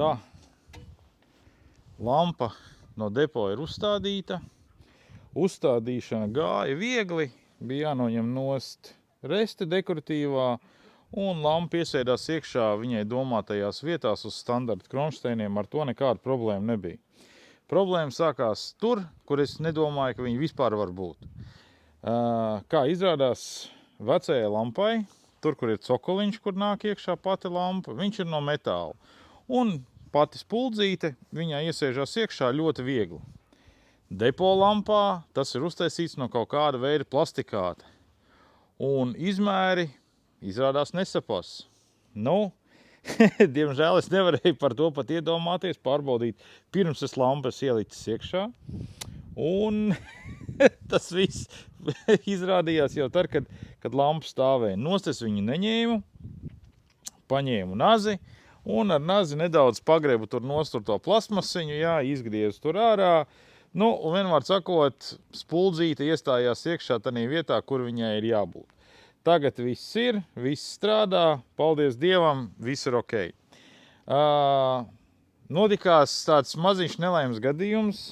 Tā, lampa no depo ir uzstādīta. Uzstādīšana gāja viegli, bija jānoņem nost reste dekoratīvā, un lampa iesēdās iekšā viņai domātajās vietās uz standarta kronšteiniem, ar to nekāda problēma nebija. Problēma sākās tur, kur es nedomāju, ka viņi vispār var būt. Kā izrādās vecajai lampai, tur, kur ir cokoliņš, kur nāk iekšā pati lampa, viņš ir no metāla. Un pati spuldzīte viņā iesēžās iekšā ļoti viegli. Depo lampā tas ir uztaisīts no kaut kāda veida plastikāta. Un izmēri izrādās nesapas. Nu, diemžēl es nevarēju par to pat iedomāties, pārbaudīt, pirms es lampas ielicis iekšā. Un tas viss izrādījās jau tad, kad lampa stāvēja. Nost es viņu neņēmu, paņēmu nazi, un ar nazi nedaudz pagrebu tur nostur to plasmasiņu, jā, izgriezu tur ārā. Nu, un vienmēr sakot, spuldzīte iestājās iekšā tādā vietā, kur viņai ir jābūt. Tagad viss ir, viss strādā, paldies Dievam, viss ir ok. Notikās tāds maziņš nelaimes gadījums,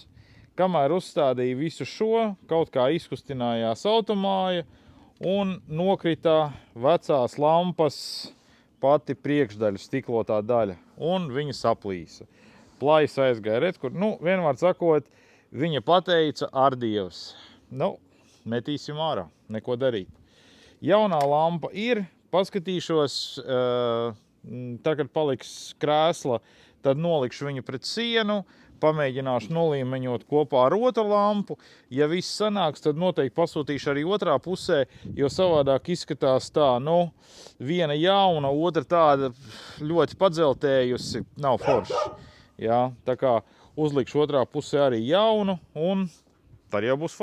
kamēr uzstādīja visu šo, kaut kā izkustinājās automāja un nokrita vecās lampas pati priekšdaļa, stiklotā daļa, un viņa saplīsa. Plājs aizgāja redz, kur, nu, vienmēr sakot, viņa pateica ar Dievs. Nu, metīsim ārā, neko darīt. Jaunā lampa ir, paskatīšos, tad, kad paliks krēsla, tad nolikšu viņu pret sienu, pamēģināšu nolīmeņot kopā ar otru lampu. Ja viss sanāks, tad noteikti pasūtīšu arī otrā pusē, jo savādāk izskatās tā, nu, viena jauna, otra tāda ļoti padzeltējusi, nav forši. Jā, tā kā uzlikšu otrā pusē arī jaunu, un tad jau būs forši.